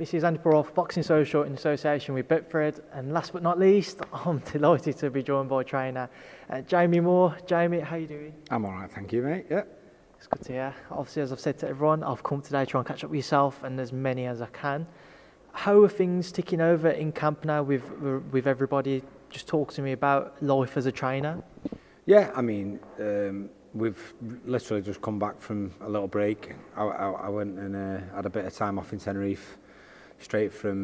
This is Andy Paroff, Boxing Social in association with Betfred, and last but not least, I'm delighted to be joined by trainer Jamie Moore. Jamie, how you doing? I'm all right, thank you, mate. Yeah. It's good to hear. Obviously, as I've said to everyone, I've come today to try and catch up with yourself and as many as I can. How are things ticking over in camp now with everybody? Just talk to me about life as a trainer. Yeah, I mean, we've literally just come back from a little break. I went and had a bit of time off in Tenerife, straight from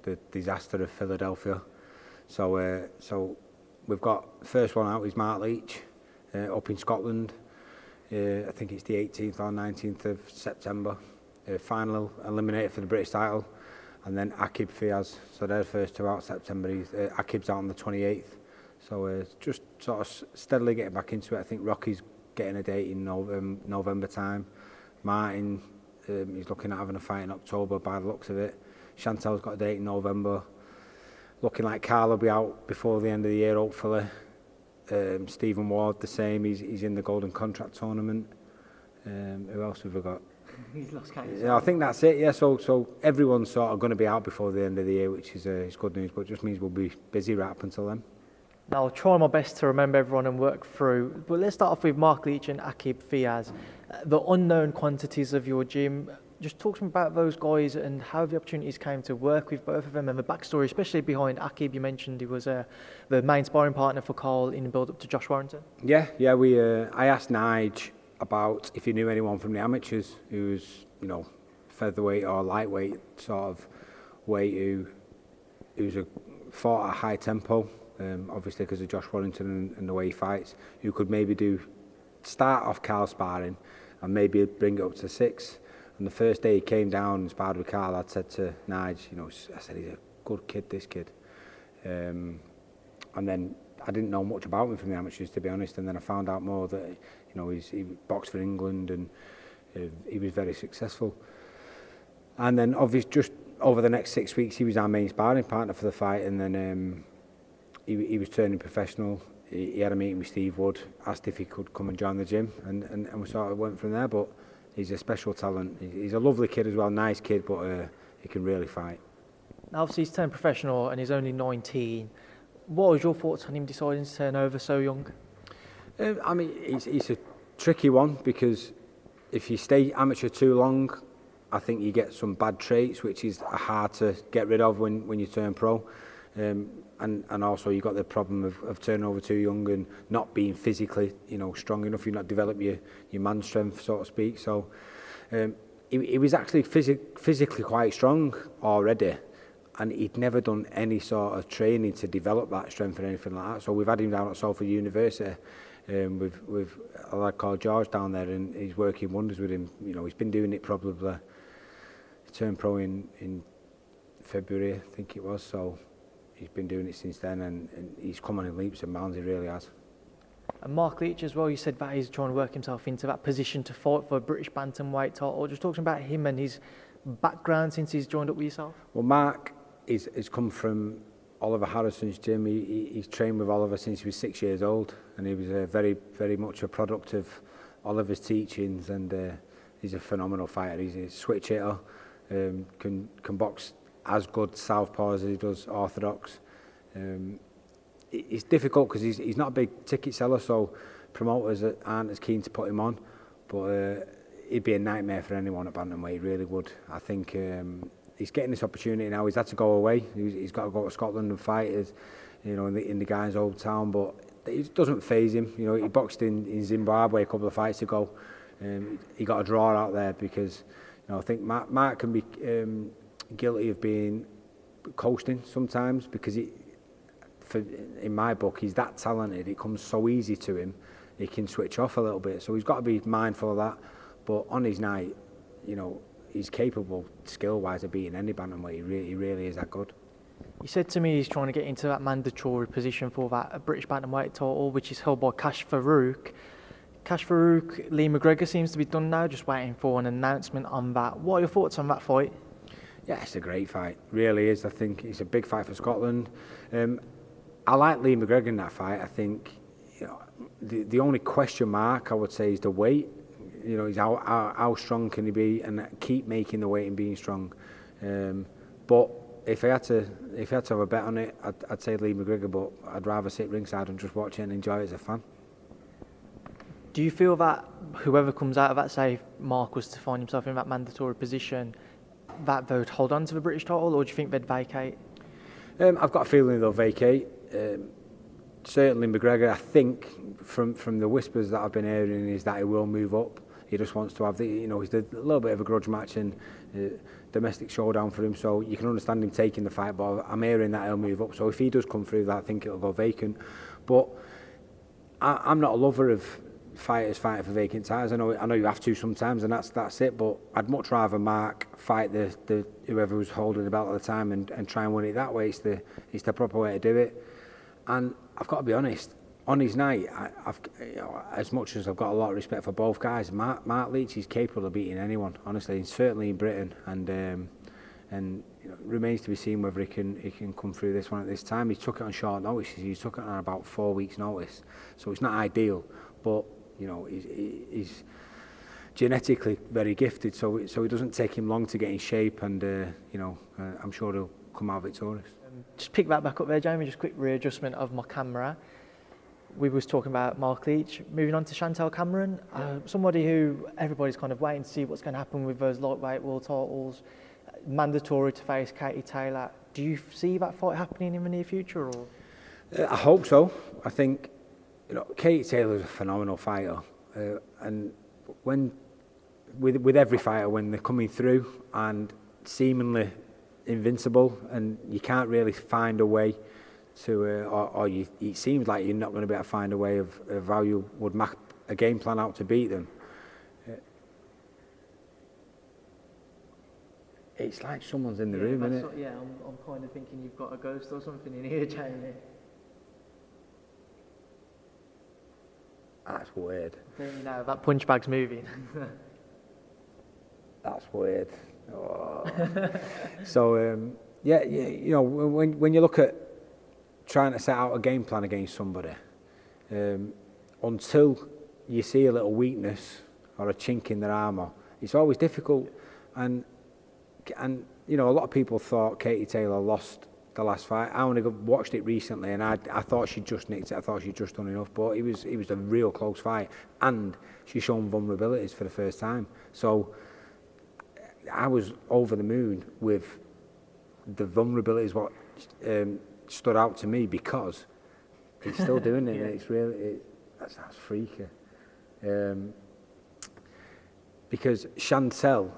the disaster of Philadelphia. So we've got first one out is Mark Leach up in Scotland. I think it's the 18th or 19th of September. Final eliminated for the British title, and then Akib Fiaz. So they're the first two out September. Akib's out on the 28th. So just sort of steadily getting back into it. I think Rocky's getting a date in November time. Martin, he's looking at having a fight in October by the looks of it. Chantel's got a date in November. Looking like Carl will be out before the end of the year, hopefully. Stephen Ward, the same. He's in the Golden Contract tournament. Who else have we got? He's lost count. Yeah, I think that's it. Yeah, so everyone's sort of going to be out before the end of the year, which is good news. But it just means we'll be busy right up until then. Now, I'll try my best to remember everyone and work through. But let's start off with Mark Leach and Akib Fiaz. The unknown quantities of your gym. Just talk to me about those guys and how the opportunities came to work with both of them and the backstory, especially behind Akib. You mentioned he was the main sparring partner for Coyle in the build-up to Josh Warrington. Yeah. I asked Nigel about if he knew anyone from the amateurs who was, featherweight or lightweight sort of weight who's fought at a high tempo. Obviously because of Josh Warrington and the way he fights, who could maybe start off Carl sparring and maybe bring it up to 6. And the first day he came down and sparred with Carl, I'd said to Nigel, I said, he's a good kid, this kid. And then I didn't know much about him from the amateurs, to be honest. And then I found out more that, he boxed for England and he was very successful. And then obviously just over the next 6 weeks, he was our main sparring partner for the fight. And then he was turning professional. He had a meeting with Steve Wood, asked if he could come and join the gym. And we sort of went from there. But he's a special talent. He's a lovely kid as well, nice kid, but he can really fight. Now, obviously, he's turned professional and he's only 19. What was your thoughts on him deciding to turn over so young? I mean, it's a tricky one because if you stay amateur too long, I think you get some bad traits, which is hard to get rid of when you turn pro. And also you got the problem of turning over too young and not being physically, strong enough. You've not developed your man strength, so to speak. So he was actually physically quite strong already, and he'd never done any sort of training to develop that strength or anything like that. So we've had him down at Salford University with a lad called George down there, and he's working wonders with him. He's been doing it probably. He turned pro in February, I think it was. So he's been doing it since then, and he's come on in leaps and bounds. He really has. And Mark Leach as well, you said that he's trying to work himself into that position to fight for a British bantamweight title. Just talking about him and his background since he's joined up with yourself. Well, Mark has come from Oliver Harrison's gym. He's trained with Oliver since he was 6 years old, and he was very, very much a product of Oliver's teachings, and he's a phenomenal fighter. He's a switch hitter, can box as good southpaw as he does orthodox. It's difficult because he's not a big ticket seller, so promoters aren't as keen to put him on, but he'd be a nightmare for anyone at bantamweight. He really would. I think he's getting this opportunity now. He's had to go away. He's got to go to Scotland and fight, in the guy's old town, but it doesn't faze him. He boxed in Zimbabwe a couple of fights ago. He got a draw out there because I think Mark can be guilty of being coasting sometimes because in my book he's that talented. It comes so easy to him. He can switch off a little bit, so he's got to be mindful of that. But on his night, he's capable skill-wise of beating any bantamweight. He really is that good. You said to me he's trying to get into that mandatory position for that British bantamweight title, which is held by Kash Farouk. Lee McGregor seems to be done now, just waiting for an announcement on that. What are your thoughts on that fight? Yeah, it's a great fight. Really is. I think it's a big fight for Scotland. I like Lee McGregor in that fight. I think the only question mark I would say is the weight. you know, he's how strong can he be and keep making the weight and being strong. But if I had to have a bet on it, I'd say Lee McGregor, but I'd rather sit ringside and just watch it and enjoy it as a fan. Do you feel that whoever comes out of that, say if Mark was to find himself in that mandatory position, that they would hold on to the British title, or do you think they'd vacate? I've got a feeling they'll vacate. Certainly McGregor, I think, from the whispers that I've been hearing, is that he will move up. He just wants to have he's a little bit of a grudge match and domestic showdown for him, so you can understand him taking the fight, but I'm hearing that he'll move up. So if he does come through that, I think it'll go vacant. But I'm not a lover of fighters fighting for vacant titles. I know you have to sometimes, and that's it, but I'd much rather Mark fight the whoever was holding the belt at the time and try and win it that way. It's the proper way to do it. And I've got to be honest, on his night, I've as much as I've got a lot of respect for both guys, Mark Leach is capable of beating anyone, honestly, and certainly in Britain, and it remains to be seen whether he can come through this one at this time. He took it on short notice. He took it on about 4 weeks' notice, so it's not ideal, but he's genetically very gifted, so it doesn't take him long to get in shape, and I'm sure he'll come out victorious. Just pick that back up there, Jamie, just quick readjustment of my camera. We was talking about Mark Leach, moving on to Chantel Cameron, somebody who everybody's kind of waiting to see what's going to happen with those lightweight world titles, mandatory to face Katie Taylor. Do you see that fight happening in the near future? Or? I hope so. I think Katie Taylor's a phenomenal fighter, and with every fighter, when they're coming through and seemingly invincible, and you can't really find a way to, it seems like you're not going to be able to find a way of how you would map a game plan out to beat them. It's like someone's in the room, isn't it? Yeah, I'm kind of thinking you've got a ghost or something in here, Jamie. That's weird. That punch bag's moving. That's weird. Oh. So when you look at trying to set out a game plan against somebody, until you see a little weakness or a chink in their armour, it's always difficult. And a lot of people thought Katie Taylor lost the last fight. I only watched it recently, and I thought she'd just nicked it. I thought she'd just done enough, but it was a real close fight, and she's shown vulnerabilities for the first time. So I was over the moon with the vulnerabilities. What stood out to me, because he's still doing it. Yeah. And it's really that's freaky. Because Chantel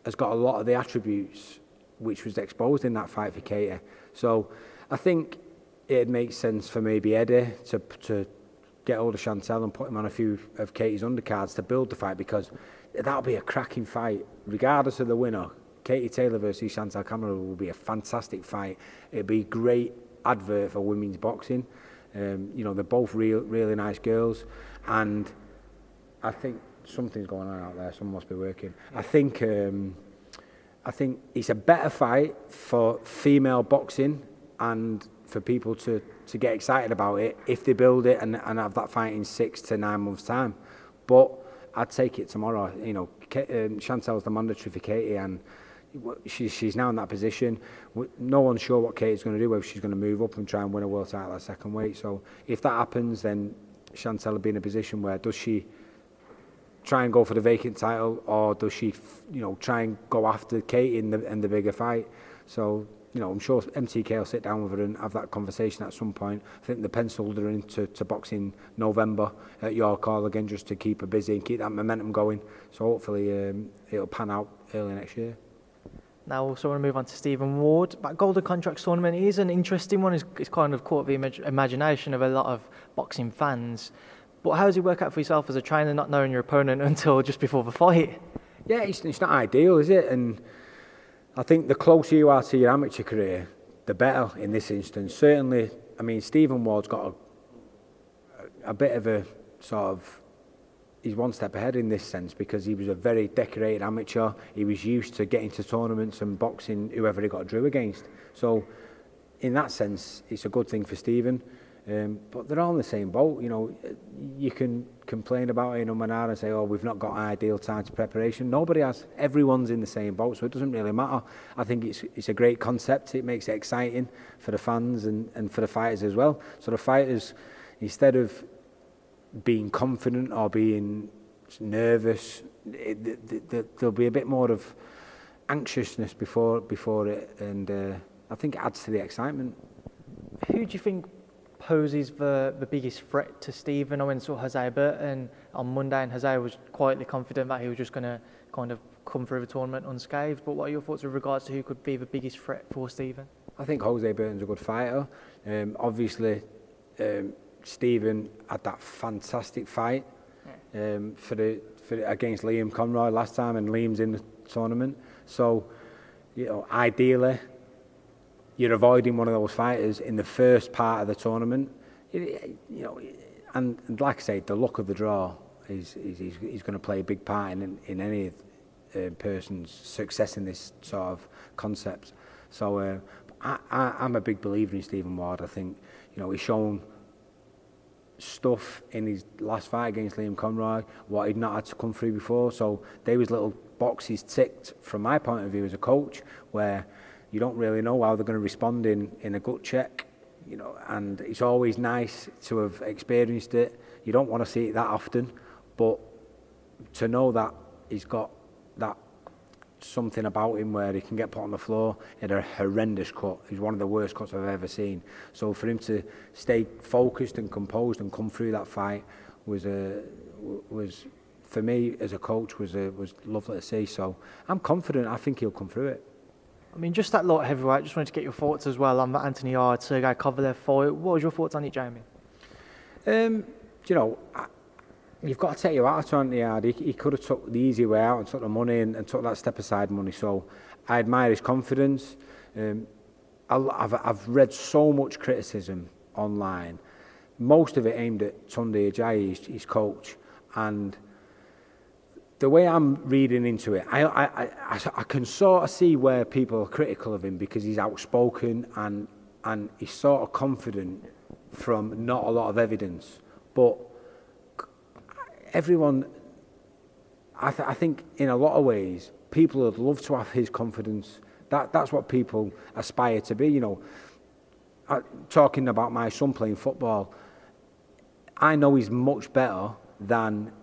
has got a lot of the attributes which was exposed in that fight for Katie. So I think it makes sense for maybe Eddie to get hold of Chantel and put him on a few of Katie's undercards to build the fight, because that'll be a cracking fight. Regardless of the winner, Katie Taylor versus Chantel Cameron will be a fantastic fight. It'll be a great advert for women's boxing. They're both really nice girls, and I think something's going on out there. Someone must be working. I think it's a better fight for female boxing and for people to get excited about it if they build it and have that fight in 6 to 9 months' time. But I'd take it tomorrow. Chantel's the mandatory for Katie, and she's now in that position. No one's sure what Katie's going to do, whether she's going to move up and try and win a world title at second weight. So if that happens, then Chantel will be in a position where, does she try and go for the vacant title, or does she try and go after Katie in the bigger fight? So I'm sure MTK will sit down with her and have that conversation at some point. I think the penciled her into box in November at your call again, just to keep her busy and keep that momentum going. So hopefully it'll pan out early next year. Now, also want to move on to Stephen Ward. That Golden Contracts tournament is an interesting one. It's kind of caught the imagination of a lot of boxing fans. But how does it work out for yourself as a trainer, not knowing your opponent until just before the fight? Yeah, it's not ideal, is it? And I think the closer you are to your amateur career, the better in this instance. Certainly, Stephen Ward's got a bit of a sort of, he's one step ahead in this sense, because he was a very decorated amateur. He was used to getting to tournaments and boxing whoever he got drew against. So in that sense, it's a good thing for Stephen. But they're all in the same boat. You know, you can complain about it in Omanar and say, oh, we've not got ideal time to preparation. Nobody has. Everyone's in the same boat, so it doesn't really matter. I think it's a great concept. It makes it exciting for the fans and for the fighters as well. So the fighters, instead of being confident or being nervous, there'll be a bit more of anxiousness before it, and I think it adds to the excitement. Who do you think poses the biggest threat to Stephen? I went and saw Jose Burton on Monday, and Jose was quietly confident that he was just going to kind of come through the tournament unscathed. But what are your thoughts with regards to who could be the biggest threat for Stephen? I think Jose Burton's a good fighter. Obviously, Stephen had that fantastic fight against Liam Conroy last time, and Liam's in the tournament. So, you know, ideally, you're avoiding one of those fighters in the first part of the tournament. You know, and like I say, the luck of the draw is going to play a big part in any person's success in this sort of concept. So I'm a big believer in Stephen Ward. I think, you know, he's shown stuff in his last fight against Liam Conroy, what he'd not had to come through before. So there was little boxes ticked from my point of view as a coach, where you don't really know how they're going to respond in a gut check, you know, and it's always nice to have experienced it. You don't want to see it that often, but to know that he's got that something about him where he can get put on the floor in a horrendous cut. He's one of the worst cuts I've ever seen. So for him to stay focused and composed and come through that fight was for me as a coach was lovely to see. So I'm confident. I think he'll come through it. I mean, just that light heavyweight, just wanted to get your thoughts as well on the Anthony Yarde, Sergey Kovalev fight. What was your thoughts on it, Jamie? You know, you've got to take your out to Anthony Yarde. He could have took the easy way out and took the money and took that step aside money. So I admire his confidence. I've read so much criticism online, most of it aimed at Tunde Ajayi, his coach, and the way I'm reading into it, I can sort of see where people are critical of him because he's outspoken and he's sort of confident from not a lot of evidence. But everyone, I think in a lot of ways, people would love to have his confidence. That's what people aspire to be. You know, talking about my son playing football, I know he's much better than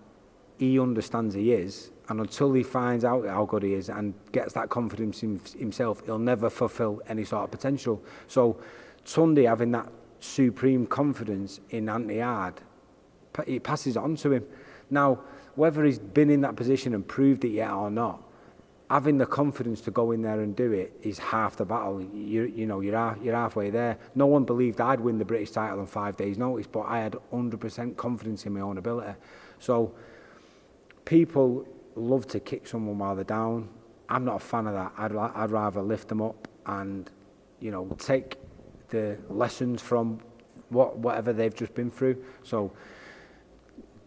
he understands he is, and until he finds out how good he is and gets that confidence in himself, he'll never fulfil any sort of potential. So Tunde having that supreme confidence in Anthony Yarde, it passes on to him. Now, whether he's been in that position and proved it yet or not, having the confidence to go in there and do it is half the battle. You're halfway there. No one believed I'd win the British title on 5 days' notice, but I had 100% confidence in my own ability. So people love to kick someone while they're down. I'm not a fan of that. I'd rather lift them up and, you know, take the lessons from whatever they've just been through. So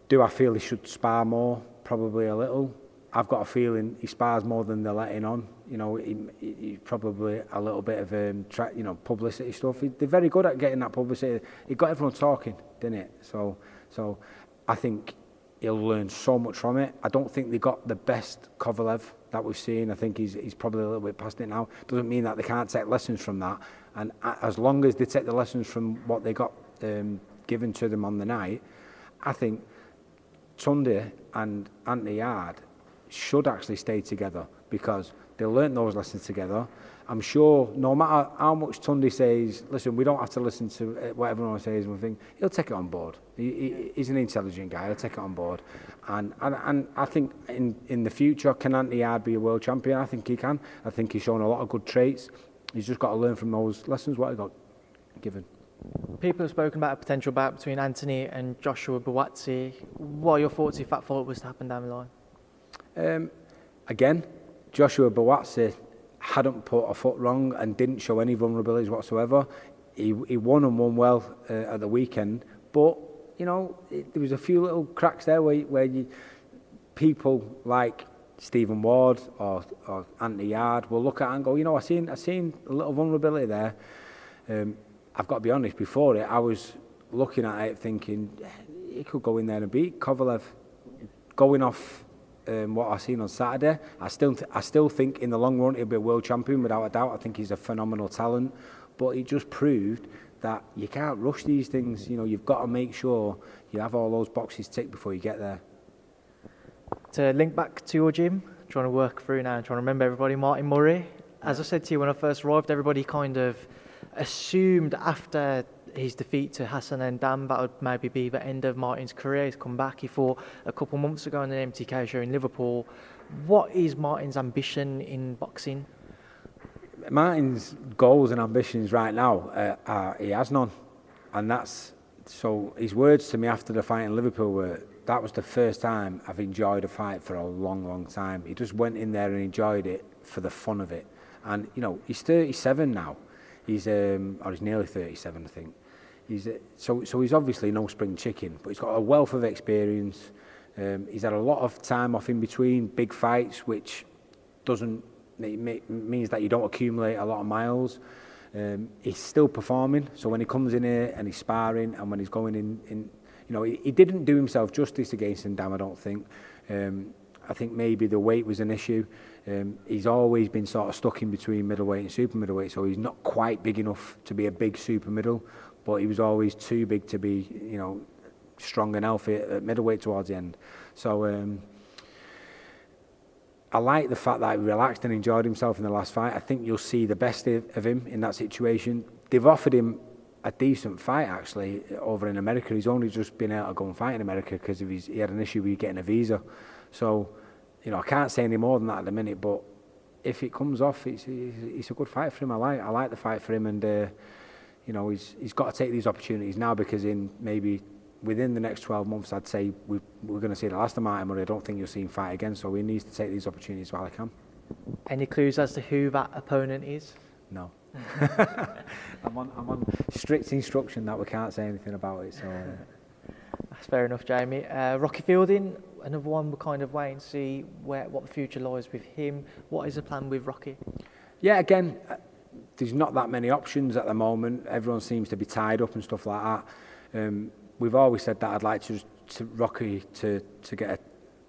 do I feel he should spar more? Probably a little. I've got a feeling he spars more than they're letting on. You know, he probably a little bit of publicity stuff. They're very good at getting that publicity. It got everyone talking, didn't it? So I think he'll learn so much from it. I don't think they got the best Kovalev that we've seen. I think he's probably a little bit past it now. Doesn't mean that they can't take lessons from that. And as long as they take the lessons from what they got given to them on the night, I think Tunde and Anthony Yarde should actually stay together because they learnt those lessons together. I'm sure no matter how much Tunde says, listen, we don't have to listen to what everyone says, he'll take it on board. He's an intelligent guy, he'll take it on board. And I think in the future, can Anthony Yarde be a world champion? I think he can. I think he's shown a lot of good traits. He's just got to learn from those lessons, what he got given. People have spoken about a potential bout between Anthony and Joshua Buatsi. What are your thoughts if that fight was to happen down the line? Again, Joshua Buatsi hadn't put a foot wrong and didn't show any vulnerabilities whatsoever. He won and won well at the weekend, but you know there was a few little cracks there where people like Stephen Ward or Anthony Yarde will look at it and go, you know, I seen a little vulnerability there. I've got to be honest, before it I was looking at it thinking, he could go in there and beat Kovalev. Going off what I've seen on Saturday, I still think in the long run he'll be a world champion without a doubt. I think he's a phenomenal talent, but it just proved that you can't rush these things. You know, you've got to make sure you have all those boxes ticked before you get there. To link back to your gym, trying to work through now and trying to remember everybody, Martin Murray. As I said to you when I first arrived, everybody kind of assumed after his defeat to Hassan and Dam that would maybe be the end of Martin's career. He's come back. He fought a couple of months ago in an MTK show in Liverpool. What is Martin's ambition in boxing? Martin's goals and ambitions right now, he has none. And that's, so his words to me after the fight in Liverpool were, that was the first time I've enjoyed a fight for a long, long time. He just went in there and enjoyed it for the fun of it. And, you know, he's 37 now. He's nearly 37, I think. So he's obviously no spring chicken, but he's got a wealth of experience. He's had a lot of time off in between big fights, which means that you don't accumulate a lot of miles. He's still performing, so when he comes in here and he's sparring, and when he's going in you know, he didn't do himself justice against Ndam, I don't think. I think maybe the weight was an issue. He's always been sort of stuck in between middleweight and super middleweight, so he's not quite big enough to be a big super middle, but he was always too big to be, you know, strong and healthy at middleweight towards the end. So I like the fact that he relaxed and enjoyed himself in the last fight. I think you'll see the best of him in that situation. They've offered him a decent fight actually over in America. He's only just been able to go and fight in America because of he had an issue with getting a visa. So, you know, I can't say any more than that at the minute, but if it comes off, it's a good fight for him. I like the fight for him, and you know, he's got to take these opportunities now, because in maybe within the next 12 months, I'd say we're going to see the last of Martin Murray. I don't think you'll see him fight again, so he needs to take these opportunities while he can. Any clues as to who that opponent is? No. I'm on strict instruction that we can't say anything about it. So that's fair enough, Jamie. Rocky Fielding, another one we're kind of waiting to see what the future lies with him. What is the plan with Rocky? Yeah, again, there's not that many options at the moment. Everyone seems to be tied up and stuff like that. We've always said that I'd like to Rocky to get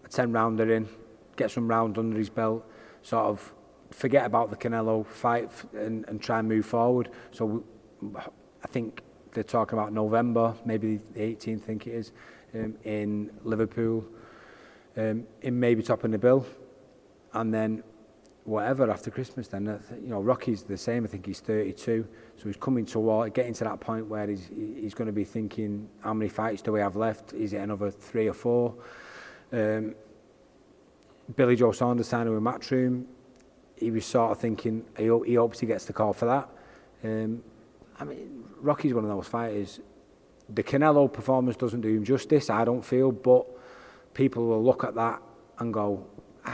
a 10-rounder in, get some rounds under his belt, sort of forget about the Canelo fight and try and move forward. So I think they're talking about November, maybe the 18th, I think it is, in Liverpool, in maybe topping the bill, and then whatever after Christmas. Then you know, Rocky's the same. I think he's 32, so he's coming toward getting to that point where he's going to be thinking, how many fights do we have left? Is it another 3 or 4? Billy Joe Saunders signing with Matchroom. He was sort of thinking he hopes he gets the call for that. I mean, Rocky's one of those fighters. The Canelo performance doesn't do him justice, I don't feel, but people will look at that and go,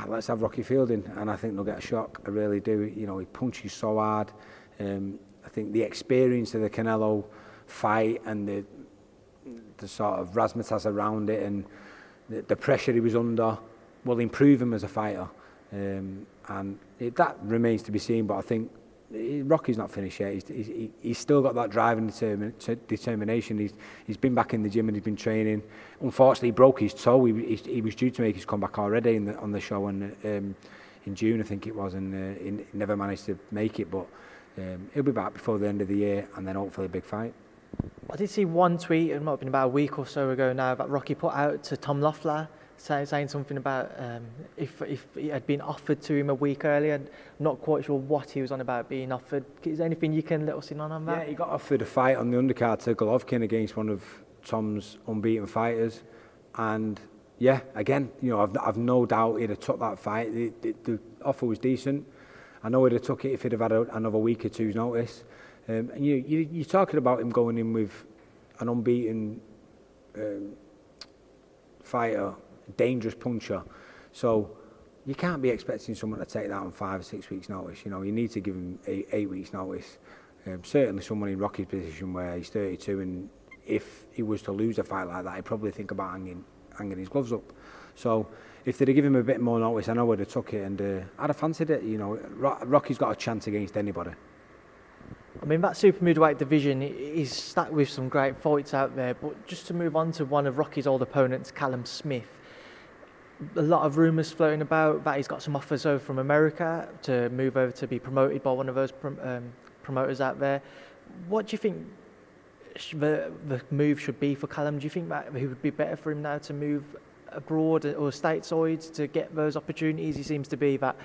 let's have Rocky Fielding, and I think they'll get a shock. I really do. You know, he punches so hard. I think the experience of the Canelo fight and the sort of razzmatazz around it and the pressure he was under will improve him as a fighter. That remains to be seen, but I think Rocky's not finished yet. He's still got that drive and determination. He's been back in the gym and he's been training. Unfortunately, he broke his toe. He was due to make his comeback already on the show in June, I think it was, and he never managed to make it. But he'll be back before the end of the year, and then hopefully a big fight. I did see one tweet, it might have been about a week or so ago now, that Rocky put out to Tom Loeffler, saying something about if it had been offered to him a week earlier. I'm not quite sure what he was on about being offered. Is there anything you can let us in on that? Yeah, he got offered a fight on the undercard to Golovkin against one of Tom's unbeaten fighters, and yeah, again, you know, I've no doubt he'd have took that fight. The offer was decent. I know he'd have took it if he'd have had another week or two's notice. And you're talking about him going in with an unbeaten fighter, dangerous puncher. So you can't be expecting someone to take that on 5 or 6 weeks' notice. You know, you need to give him 8 weeks' notice. Certainly someone in Rocky's position where he's 32, and if he was to lose a fight like that, he'd probably think about hanging his gloves up. So if they'd have given him a bit more notice, I know would have took it, and I'd have fancied it. You know, Rocky's got a chance against anybody. I mean, that super middleweight division is stacked with some great fights out there, but just to move on to one of Rocky's old opponents, Callum Smith, a lot of rumours floating about that he's got some offers over from America to move over to be promoted by one of those promoters out there. What do you think the move should be for Callum? Do you think that it would be better for him now to move abroad or stateside to get those opportunities? He seems to be that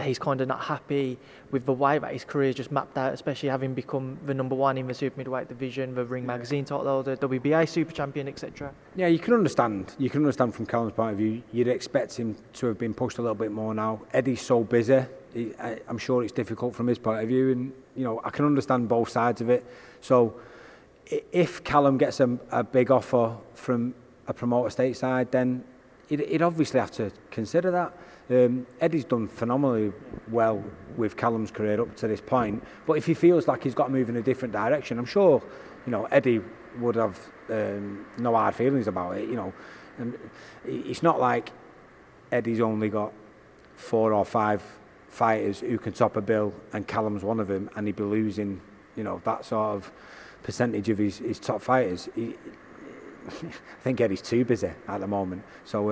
he's kind of not happy with the way that his career is just mapped out, especially having become the number one in the super middleweight division, the Ring Magazine title holder, WBA super champion, etc. Yeah, you can understand. You can understand from Callum's point of view. You'd expect him to have been pushed a little bit more now. Eddie's so busy. I'm sure it's difficult from his point of view, and I can understand both sides of it. So, if Callum gets a big offer from a promoter stateside, then he'd obviously have to consider that. Eddie's done phenomenally well with Callum's career up to this point, but if he feels like he's got to move in a different direction, I'm sure Eddie would have no hard feelings about it. And it's not like Eddie's only got 4 or 5 fighters who can top a bill and Callum's one of them, and he'd be losing that sort of percentage of his top fighters. I think Eddie's too busy at the moment. So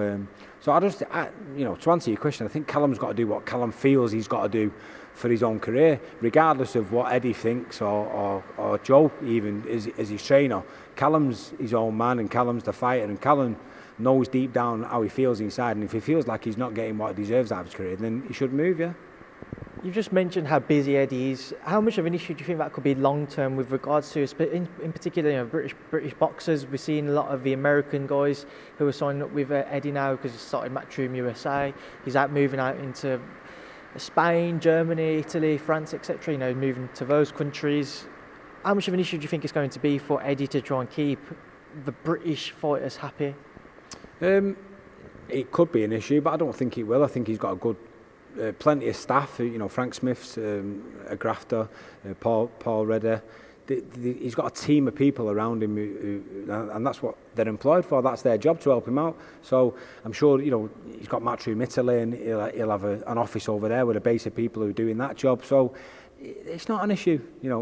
to answer your question, I think Callum's got to do what Callum feels he's got to do for his own career, regardless of what Eddie thinks or Joe even as his trainer. Callum's his own man, and Callum's the fighter, and Callum knows deep down how he feels inside, and if he feels like he's not getting what he deserves out of his career, then he should move, yeah. You've just mentioned how busy Eddie is. How much of an issue do you think that could be long term with regards to, in particular, British boxers? We're seeing a lot of the American guys who are signing up with Eddie now because he started Matchroom USA. He's moving out into Spain, Germany, Italy, France, etc. Moving to those countries. How much of an issue do you think it's going to be for Eddie to try and keep the British fighters happy? It could be an issue, but I don't think it will. I think he's got a good. Plenty of staff. Frank Smith's a grafter, Paul Redder. He's got a team of people around him, and that's what they're employed for. That's their job, to help him out. So I'm sure he's got Matchroom Italy, and he'll have an office over there with a base of people who are doing that job. So it's not an issue.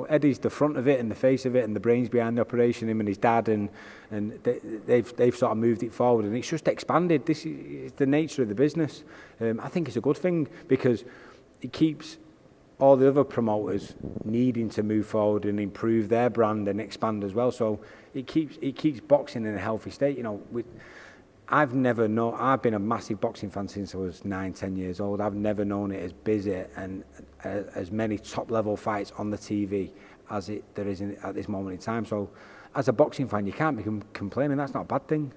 Eddie's the front of it and the face of it and the brains behind the operation. Him and his dad, and they've sort of moved it forward, and it's just expanded. This is the nature of the business. I think it's a good thing because it keeps all the other promoters needing to move forward and improve their brand and expand as well. So it keeps boxing in a healthy state. I've been a massive boxing fan since I was 9-10 years old. I've never known it as busy and as many top level fights on the TV as there is at this moment in time. So as a boxing fan, you can't be complaining. That's not a bad thing.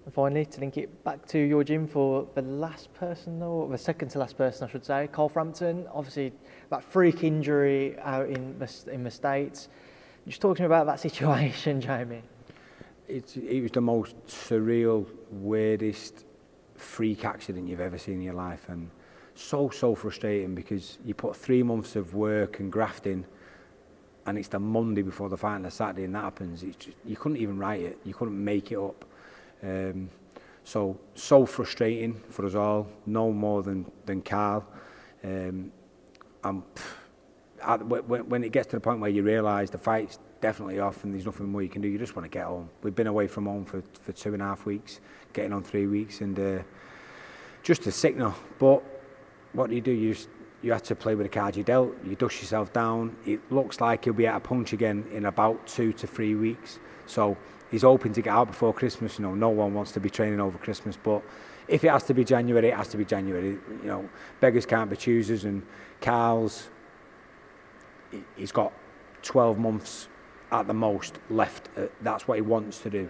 And finally, to link it back to your gym for the second to last person, I should say, Coyle Frampton. Obviously, that freak injury out in the States. Just talk to me about that situation, Jamie. It was the most surreal, weirdest freak accident you've ever seen in your life, and so frustrating because you put 3 months of work and grafting, and it's the Monday before the fight and the Saturday, and that happens. You couldn't even write it. You couldn't make it up. So frustrating for us all. No more than Carl. When it gets to the point where you realise the fight's definitely off and there's nothing more you can do, you just want to get home. We've been away from home for 2.5 weeks, getting on 3 weeks, and just a signal. But what do? You have to play with the cards you dealt. You dust yourself down. It looks like he'll be at a punch again in about 2 to 3 weeks. So he's hoping to get out before Christmas. No one wants to be training over Christmas, but if it has to be January, it has to be January. Beggars can't be choosers, and Carl's, he's got 12 months at the most left. That's what he wants to do.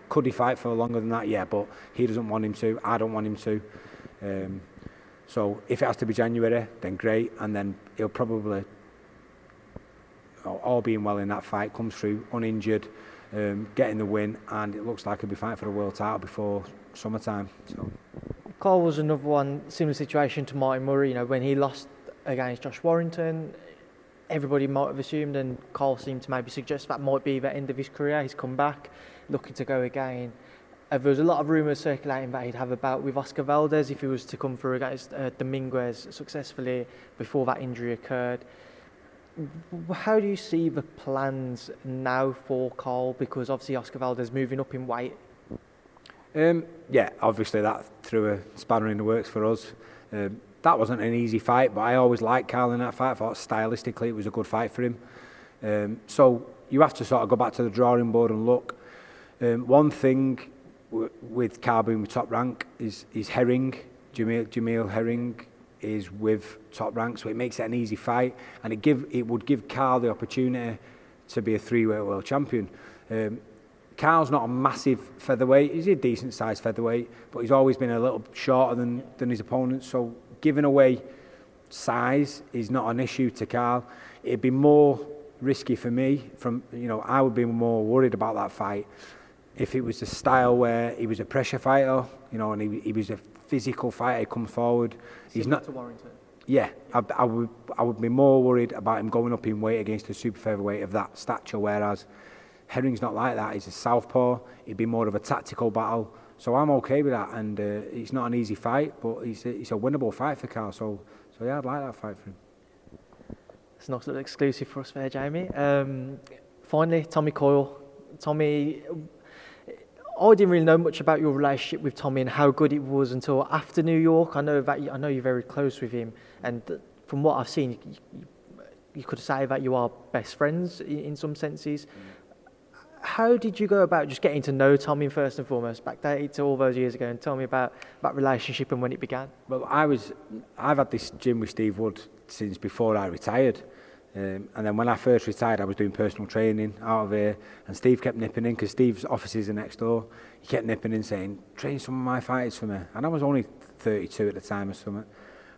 Could he fight for longer than that? Yeah, but he doesn't want him to. I don't want him to. So if it has to be January, then great, and then he'll probably, all being well in that fight, comes through uninjured, getting the win, and it looks like he'll be fighting for the world title before summertime. So Coyle was another one, similar situation to Martin Murray. When he lost against Josh Warrington, everybody might have assumed, and Coyle seemed to maybe suggest that might be the end of his career. He's come back, looking to go again. There was a lot of rumours circulating that he'd have a bout with Oscar Valdez if he was to come through against Dominguez successfully before that injury occurred. How do you see the plans now for Coyle? Because obviously Oscar Valdez moving up in weight. Yeah, obviously that threw a spanner in the works for us. That wasn't an easy fight, but I always liked Carl in that fight. I thought stylistically it was a good fight for him. So you have to sort of go back to the drawing board and look. One thing with Carl being with Top Rank is Herring, Jamil Herring is with Top Rank, so it makes it an easy fight, and it would give Carl the opportunity to be a three-weight world champion. Carl's not a massive featherweight. He's a decent sized featherweight, but he's always been a little shorter than his opponents. So giving away size is not an issue to Carl. It'd be more risky for me. I would be more worried about that fight if it was a style where he was a pressure fighter, and he was a physical fighter. He comes forward. He's not to Warrington. Yeah, I would be more worried about him going up in weight against a super featherweight of that stature, whereas Herring's not like that. He's a southpaw. It'd be more of a tactical battle. So I'm okay with that, and it's not an easy fight, but it's a winnable fight for Carl. So yeah, I'd like that fight for him. It's not an exclusive for us there, Jamie. Finally, Tommy Coyle. Tommy, I didn't really know much about your relationship with Tommy and how good it was until after New York. I know you're very close with him, and from what I've seen, you could say that you are best friends in some senses. How did you go about just getting to know Tommy first and foremost, backdated to all those years ago, and tell me about relationship and when it began? Well, I've had this gym with Steve Wood since before I retired. And then when I first retired, I was doing personal training out of here, and Steve kept nipping in because Steve's offices are next door. He kept nipping in saying, train some of my fighters for me. And I was only 32 at the time or something.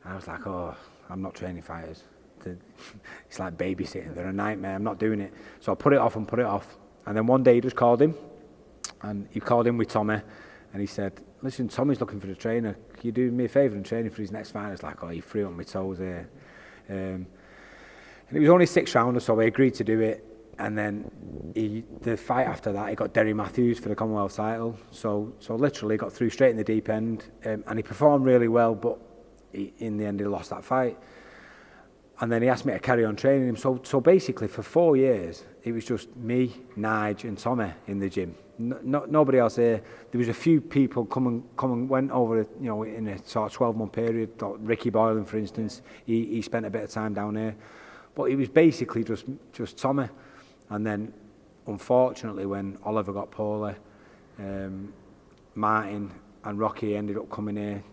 And I was like, oh, I'm not training fighters. It's like babysitting. They're a nightmare. I'm not doing it. So I put it off. And then one day he just called him, and he called in with Tommy, and he said, listen, Tommy's looking for a trainer. Can you do me a favour and train him for his next fight? I was like, oh, you threw on my toes here. And it was only 6 rounders, so I agreed to do it. And then the fight after that, he got Derry Matthews for the Commonwealth title. So literally got through straight in the deep end, and he performed really well, but in the end he lost that fight. And then he asked me to carry on training him. So basically for 4 years, it was just me, Nigel and Tommy in the gym. Nobody else there. There was a few people come and went over, in a sort of 12-month period. Ricky Boylan, for instance, he spent a bit of time down there. But it was basically just Tommy. And then, unfortunately, when Oliver got poorly, Martin and Rocky ended up coming here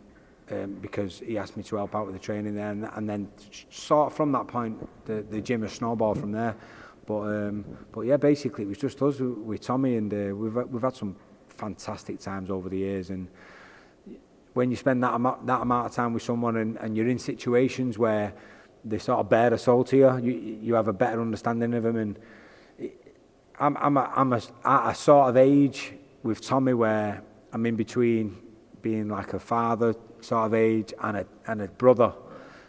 because he asked me to help out with the training there. And then, sort of from that point, the gym has snowballed from there. But yeah, basically, it was just us with Tommy, and we've had some fantastic times over the years. And when you spend that amount of time with someone, and you're in situations where they sort of bare the soul to you have a better understanding of them. And I'm at a sort of age with Tommy where I'm in between being like a father sort of age and a brother.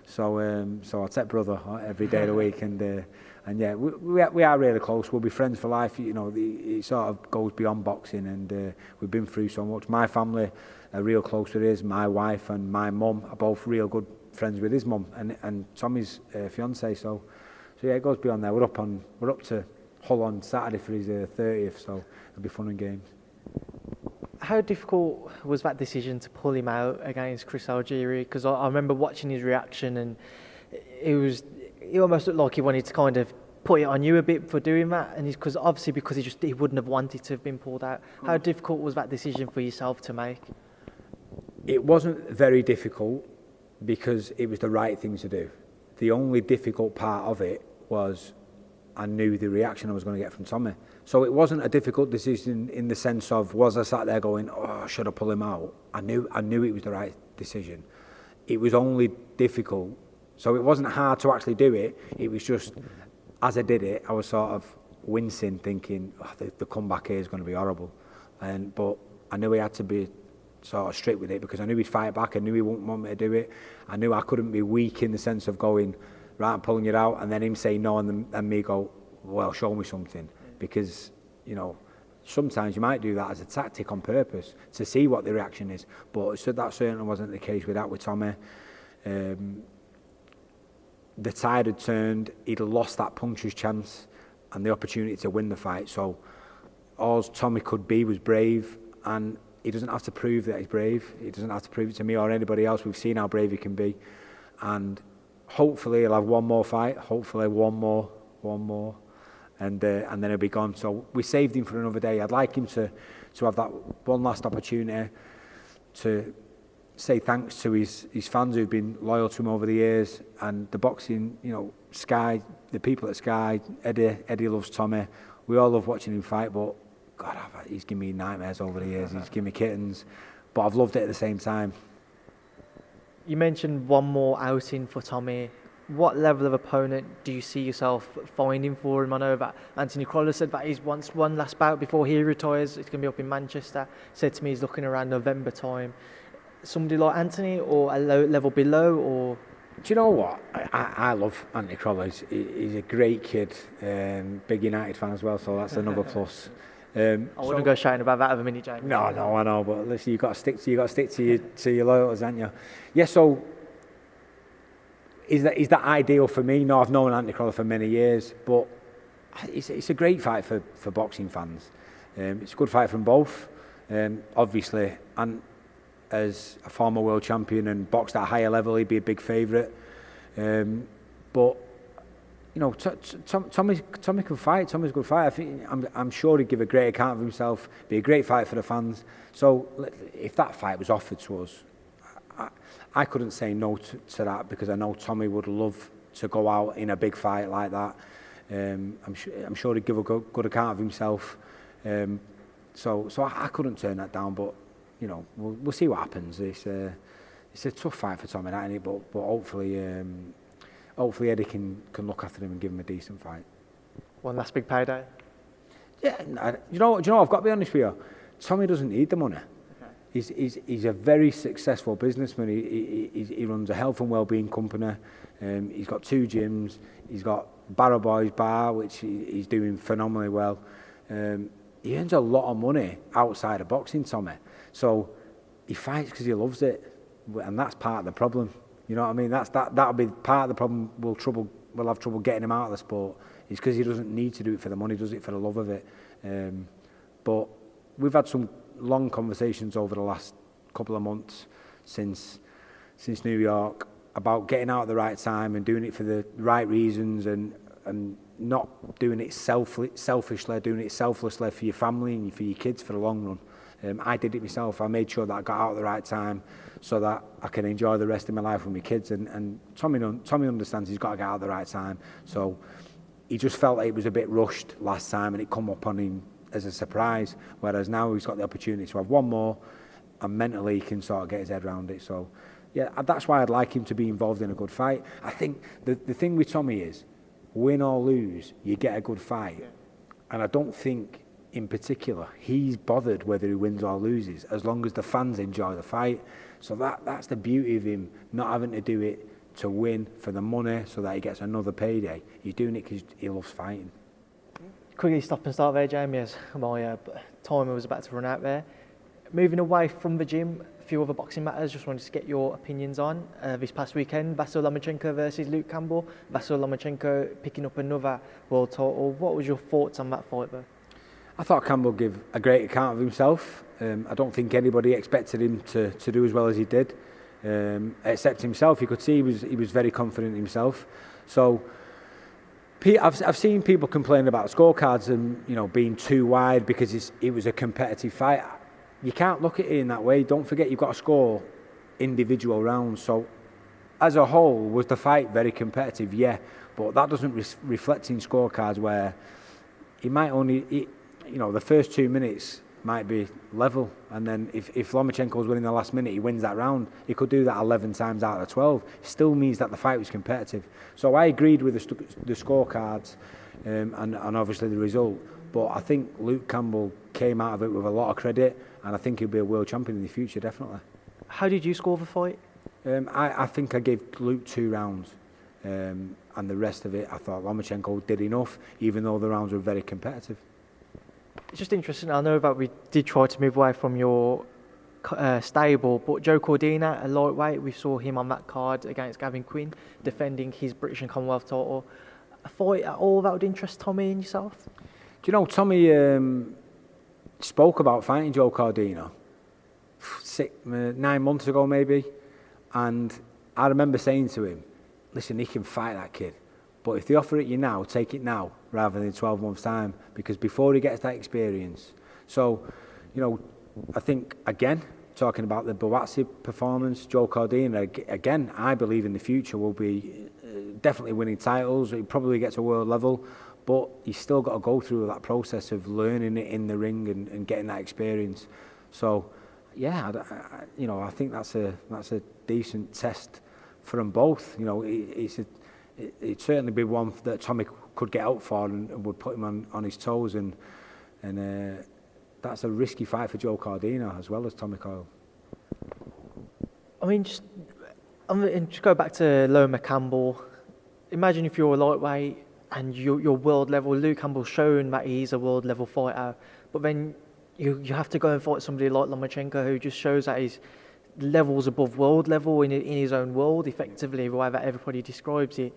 So I take brother every day of the week, and yeah, we are really close. We'll be friends for life. It sort of goes beyond boxing, and we've been through so much. My family are real close with his. My wife and my mum are both real good friends with his mum and Tommy's fiance. So yeah, it goes beyond there. We're up to Hull on Saturday for his 30th, so it'll be fun and games. How difficult was that decision to pull him out against Chris Algieri? Because I remember watching his reaction, and he almost looked like he wanted to kind of put it on you a bit for doing that, and because he wouldn't have wanted to have been pulled out. How difficult was that decision for yourself to make? It wasn't very difficult because it was the right thing to do. The only difficult part of it was I knew the reaction I was going to get from Tommy. So it wasn't a difficult decision in the sense of, was I sat there going, oh, should I pull him out? I knew it was the right decision. It was only difficult. So it wasn't hard to actually do it. It was just, as I did it, I was sort of wincing, thinking, oh, the comeback here is going to be horrible. But I knew he had to be sort of strict with it because I knew he'd fight back. I knew he wouldn't want me to do it. I knew I couldn't be weak in the sense of going, right, I'm pulling it out, and then him say no, and me go, well, show me something. Because, sometimes you might do that as a tactic on purpose to see what the reaction is. But that certainly wasn't the case with Tommy. the tide had turned, he'd lost that puncher's chance and the opportunity to win the fight. So all Tommy could be was brave, and he doesn't have to prove that he's brave. He doesn't have to prove it to me or anybody else. We've seen how brave he can be, and hopefully he'll have one more fight. Hopefully one more, and then he'll be gone. So we saved him for another day. I'd like him to have that one last opportunity to say thanks to his fans who've been loyal to him over the years, and the boxing, Sky, the people at Sky. Eddie loves Tommy. We all love watching him fight, but God, he's given me nightmares over the years. He's given me kittens, but I've loved it at the same time. You mentioned one more outing for Tommy. What level of opponent do you see yourself finding for him? I know that Anthony Coyle said that he's wants one last bout before he retires. It's going to be up in Manchester. Said to me he's looking around November time. Somebody like Anthony, or a level below, or? Do you know what? I love Anthony Coyle. He's a great kid, big United fan as well, so that's another plus. I wouldn't go shouting about that of a mini James. No, I know, but listen, you've got to stick to your loyalties, haven't you? Yeah. So is that ideal for me? No, I've known Anthony Coyle for many years, but it's a great fight for boxing fans. It's a good fight from both, obviously, and as a former world champion and boxed at a higher level, he'd be a big favourite. But Tommy can fight. Tommy's a good fighter. I'm sure he'd give a great account of himself. Be a great fight for the fans. So if that fight was offered to us, I couldn't say no to that, because I know Tommy would love to go out in a big fight like that. I'm sure he'd give a good account of himself. So I couldn't turn that down. But we'll see what happens. It's a tough fight for Tommy, isn't it? But hopefully Eddie can look after him and give him a decent fight. One last big payday. Yeah, you know, I've got to be honest with you. Tommy doesn't need the money. Okay. He's a very successful businessman. He runs a health and wellbeing company. He's got 2 gyms. He's got Barrow Boys Bar, which he's doing phenomenally well. He earns a lot of money outside of boxing, Tommy. So he fights because he loves it, and that's part of the problem. You know what I mean? That'll be part of the problem. We'll have trouble getting him out of the sport. It's because he doesn't need to do it for the money. He does it for the love of it. But we've had some long conversations over the last couple of months since New York about getting out at the right time and doing it for the right reasons, and not doing it selfishly, doing it selflessly for your family and for your kids for the long run. I did it myself. I made sure that I got out at the right time so that I can enjoy the rest of my life with my kids. And Tommy understands he's got to get out at the right time. So he just felt like it was a bit rushed last time, and it come up on him as a surprise. Whereas now he's got the opportunity to have one more, and mentally he can sort of get his head around it. So yeah, that's why I'd like him to be involved in a good fight. I think the thing with Tommy is, win or lose, you get a good fight. Yeah. And I don't think, in particular, he's bothered whether he wins or loses, as long as the fans enjoy the fight. So that's the beauty of him, not having to do it to win for the money so that he gets another payday. He's doing it because he loves fighting. Quickly stop and start there, Jamie, as my timer was about to run out there. Moving away from the gym, a few other boxing matters, just wanted to get your opinions on. This past weekend, Vasyl Lomachenko versus Luke Campbell. Vasyl Lomachenko picking up another world title. What was your thoughts on that fight, though? I thought Campbell gave a great account of himself. I don't think anybody expected him to do as well as he did, except himself. You could see he was very confident in himself. So I've seen people complain about scorecards and being too wide because it was a competitive fight. You can't look at it in that way. Don't forget you've got to score individual rounds. So as a whole, was the fight very competitive? Yeah, but that doesn't reflect in scorecards where he might only. The first 2 minutes might be level, and then if Lomachenko's winning the last minute, he wins that round. He could do that 11 times out of 12. It still means that the fight was competitive. So I agreed with the scorecards and obviously the result. But I think Luke Campbell came out of it with a lot of credit, and I think he'll be a world champion in the future, definitely. How did you score the fight? I think I gave Luke 2 rounds, and the rest of it, I thought Lomachenko did enough, even though the rounds were very competitive. It's just interesting. I know that we did try to move away from your stable. But Joe Cordina, a lightweight, we saw him on that card against Gavin Quinn, defending his British and Commonwealth title. A fight at all that would interest Tommy and yourself? Do you know, Tommy spoke about fighting Joe Cordina 9 months ago maybe, and I remember saying to him, listen, he can fight, that kid, but if they offer it you now, take it now rather than 12 months time, because before he gets that experience. So, you know, I think, again, talking about the Buatsi performance, Joe Cordina, again, I believe in the future will be definitely winning titles. He probably gets to world level, but he's still got to go through that process of learning it in the ring and getting that experience. So, yeah, I think that's a decent test for them both. You know, it'd certainly be one that Tommy could get out for and would put him on his toes, and that's a risky fight for Joe Cordina as well as Tommy Coyle. I mean, just go back to Loma Campbell. Imagine if you're a lightweight and you're world level. Luke Campbell's shown that he's a world level fighter, but then you have to go and fight somebody like Lomachenko, who just shows that he's levels above world level in his own world, effectively, the way that everybody describes it.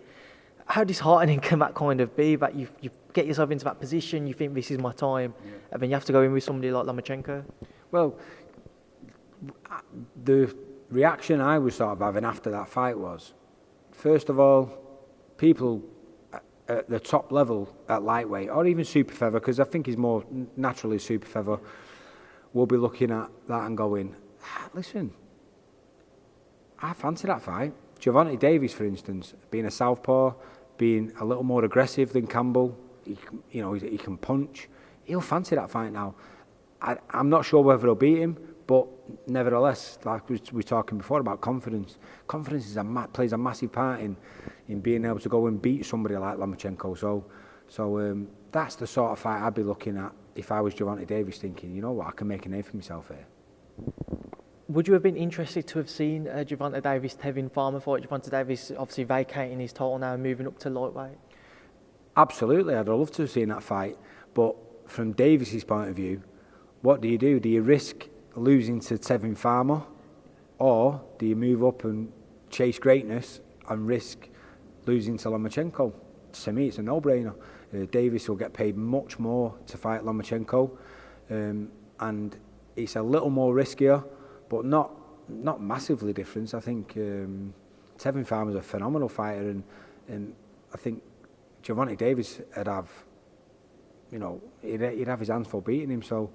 How disheartening can that kind of be, that you get yourself into that position, you think this is my time, and then you have to go in with somebody like Lomachenko? Well, the reaction I was sort of having after that fight was, first of all, people at the top level at lightweight, or even super feather, because I think he's more naturally super feather, will be looking at that and going, listen, I fancy that fight. Gervonta Davis, for instance, being a southpaw, being a little more aggressive than Campbell, he can punch. He'll fancy that fight now. I'm not sure whether he'll beat him, but nevertheless, like we were talking before about confidence. Confidence plays a massive part in being able to go and beat somebody like Lomachenko. So that's the sort of fight I'd be looking at if I was Gervonta Davis, thinking, you know what, I can make a name for myself here. Would you have been interested to have seen Gervonta Davis Tevin Farmer fight? Gervonta Davis obviously vacating his title now and moving up to lightweight. Absolutely, I'd love to have seen that fight. But from Davis's point of view, what do you do? Do you risk losing to Tevin Farmer, or do you move up and chase greatness and risk losing to Lomachenko? To me, it's a no-brainer. Davis will get paid much more to fight Lomachenko, and it's a little more riskier, but not massively different. I think Tevin Farmer's a phenomenal fighter, and I think Gervonta Davis would have, he'd have his hands full beating him. So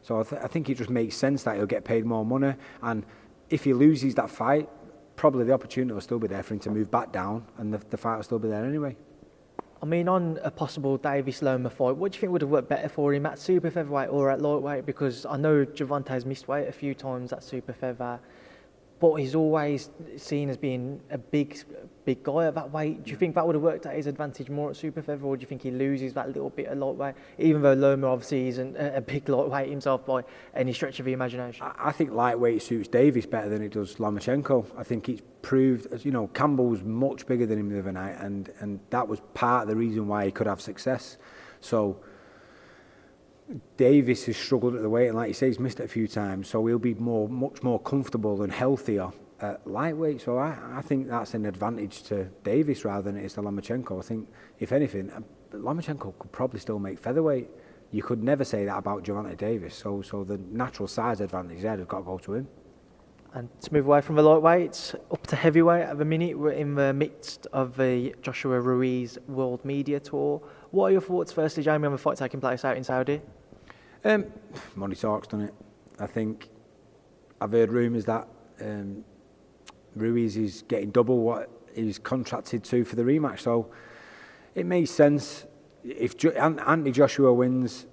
I think it just makes sense that he'll get paid more money, and if he loses that fight, probably the opportunity will still be there for him to move back down, and the fight will still be there anyway. I mean, on a possible Davis-Loma fight, what do you think would have worked better for him, at super featherweight or at lightweight? Because I know Gervonta's missed weight a few times at super feather, but he's always seen as being a big guy at that weight. Do you think that would have worked at his advantage more at super feather, or do you think he loses that little bit at lightweight, even though Loma obviously isn't a big lightweight himself by any stretch of the imagination? I think lightweight suits Davis better than it does Lomachenko. I think it's proved, Campbell was much bigger than him the other night, and that was part of the reason why he could have success. So Davis has struggled at the weight, and like you say, he's missed it a few times, so he'll be much more comfortable and healthier at lightweight. So I think that's an advantage to Davis rather than it is to Lomachenko. I think, if anything, Lomachenko could probably still make featherweight. You could never say that about Gervonta Davis. So the natural size advantage there has got to go to him. And to move away from the lightweights, up to heavyweight at the minute, we're in the midst of the Joshua Ruiz World Media Tour. What are your thoughts, firstly, Jamie, on the fight taking place out in Saudi? Money talks, doesn't it? I think I've heard rumours that Ruiz is getting double what he was contracted to for the rematch, so it makes sense. If Anthony Joshua wins,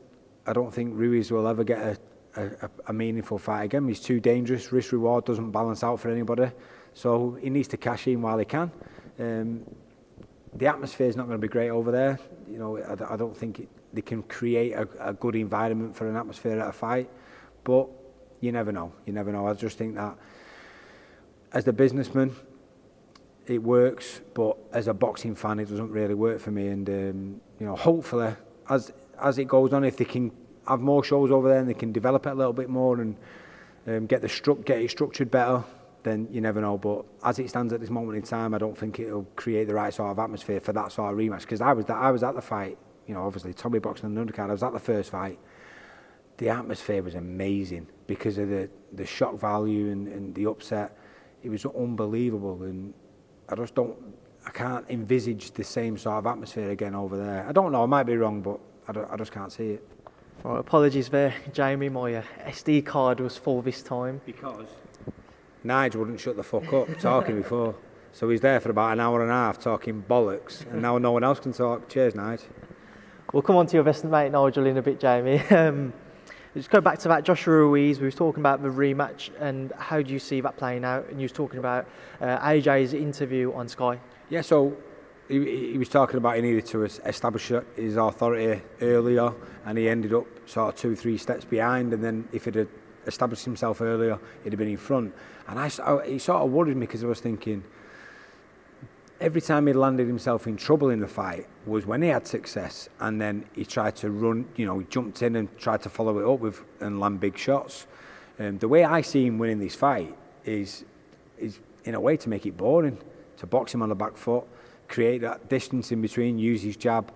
I don't think Ruiz will ever get a meaningful fight again. He's too dangerous. Risk reward doesn't balance out for anybody, so he needs to cash in while he can. The atmosphere is not going to be great over there. I don't think they can create a good environment for an atmosphere at a fight, but you never know. I just think that as the businessman, it works, but as a boxing fan, it doesn't really work for me. And hopefully, as it goes on, if they can have more shows over there and they can develop it a little bit more and get it structured better, then you never know. But as it stands at this moment in time, I don't think it'll create the right sort of atmosphere for that sort of rematch. Because I was at the fight, you know, obviously Tommy boxing on the undercard. I was at the first fight. The atmosphere was amazing because of the shock value and the upset. It was unbelievable, and I can't envisage the same sort of atmosphere again over there. I don't know, I might be wrong, but I just can't see it. Right, apologies there, Jamie. My SD card was full this time. Because Nigel wouldn't shut the fuck up talking before. So he's there for about an hour and a half talking bollocks, and now no one else can talk. Cheers, Nigel. We'll come on to your best mate Nigel in a bit, Jamie. Just go back to that Joshua Ruiz. We were talking about the rematch and how do you see that playing out? And you was talking about AJ's interview on Sky. Yeah, so he was talking about he needed to establish his authority earlier, and he ended up sort of 2-3 steps behind, and then if he'd had established himself earlier, he'd have been in front. And he sort of worried me because I was thinking, every time he landed himself in trouble in the fight was when he had success, and then he tried to run, you know, he jumped in and tried to follow it up with and land big shots. The way I see him winning this fight is in a way to make it boring, to box him on the back foot, create that distance in between, use his jab,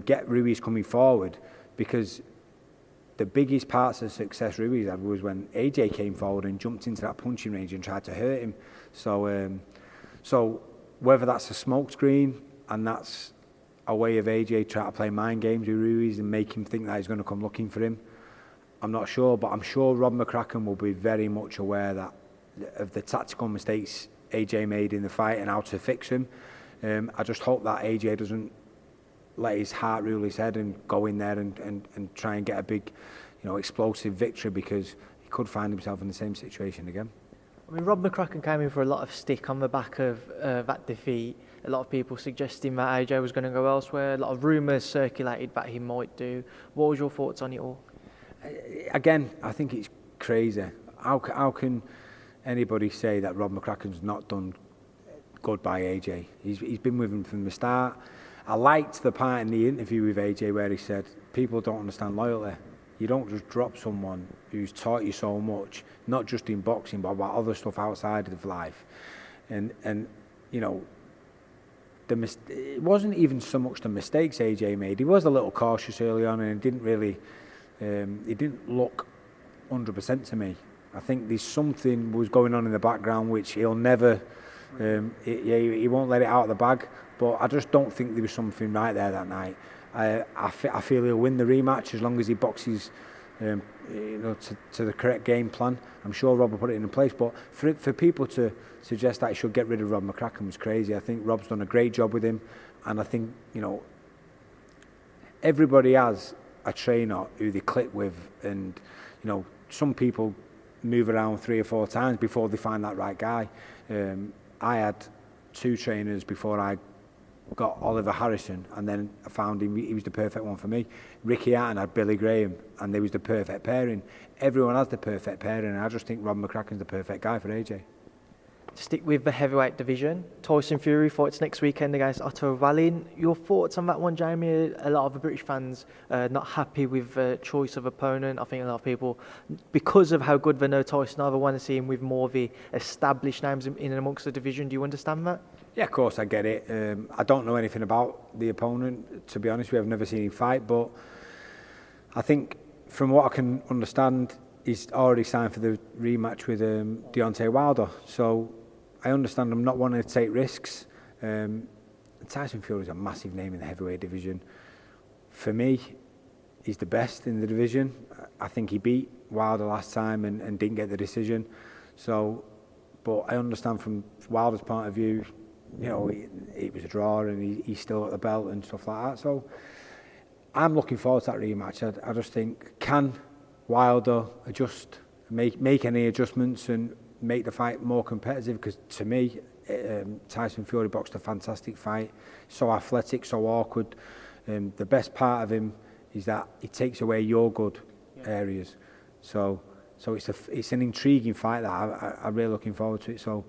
get Ruiz coming forward, because the biggest parts of success Ruiz had was when AJ came forward and jumped into that punching range and tried to hurt him. So whether that's a smokescreen and that's a way of AJ trying to play mind games with Ruiz and make him think that he's going to come looking for him, I'm not sure, but I'm sure Rob McCracken will be very much aware of the tactical mistakes AJ made in the fight and how to fix him. I just hope that AJ doesn't let his heart rule his head and go in there and try and get a big, you know, explosive victory, because he could find himself in the same situation again. I mean, Rob McCracken came in for a lot of stick on the back of that defeat. A lot of people suggesting that AJ was going to go elsewhere. A lot of rumours circulated that he might do. What was your thoughts on it all? Again, I think it's crazy. How can anybody say that Rob McCracken's not done good by AJ? He's been with him from the start. I liked the part in the interview with AJ where he said, people don't understand loyalty. You don't just drop someone who's taught you so much, not just in boxing, but about other stuff outside of life. And you know, it wasn't even so much the mistakes AJ made. He was a little cautious early on, and he didn't look 100% to me. I think there's something was going on in the background which he'll never, he won't let it out of the bag. But I just don't think there was something right there that night. I feel he'll win the rematch as long as he boxes, you know, to the correct game plan. I'm sure Rob will put it in place. But for people to suggest that he should get rid of Rob McCracken was crazy. I think Rob's done a great job with him, and I think, you know, everybody has a trainer who they click with, and you know, some people move around 3 or 4 times before they find that right guy. I had 2 trainers before I got Oliver Harrison, and then I found him, he was the perfect one for me. Ricky Hatton had Billy Graham, and they was the perfect pairing. Everyone has the perfect pairing, and I just think Rob McCracken's the perfect guy for AJ. Stick with the heavyweight division. Tyson Fury fights next weekend against Otto Wallin. Your thoughts on that one, Jamie? A lot of the British fans not happy with the choice of opponent. I think a lot of people, because of how good they know Tyson, either want to see him with more of the established names in and amongst the division. Do you understand that? Yeah, of course I get it. I don't know anything about the opponent, to be honest. We have never seen him fight, but I think from what I can understand, he's already signed for the rematch with Deontay Wilder. So I understand him not wanting to take risks. Tyson Fury is a massive name in the heavyweight division. For me, he's the best in the division. I think he beat Wilder last time and didn't get the decision. So, but I understand from Wilder's point of view, you know, it was a draw and he's still at the belt and stuff like that. So I'm looking forward to that rematch. I just think, can Wilder make any adjustments and make the fight more competitive? Because to me, Tyson Fury boxed a fantastic fight, so athletic, so awkward. The best part of him is that he takes away your good areas. So it's an intriguing fight that I'm really looking forward to it. So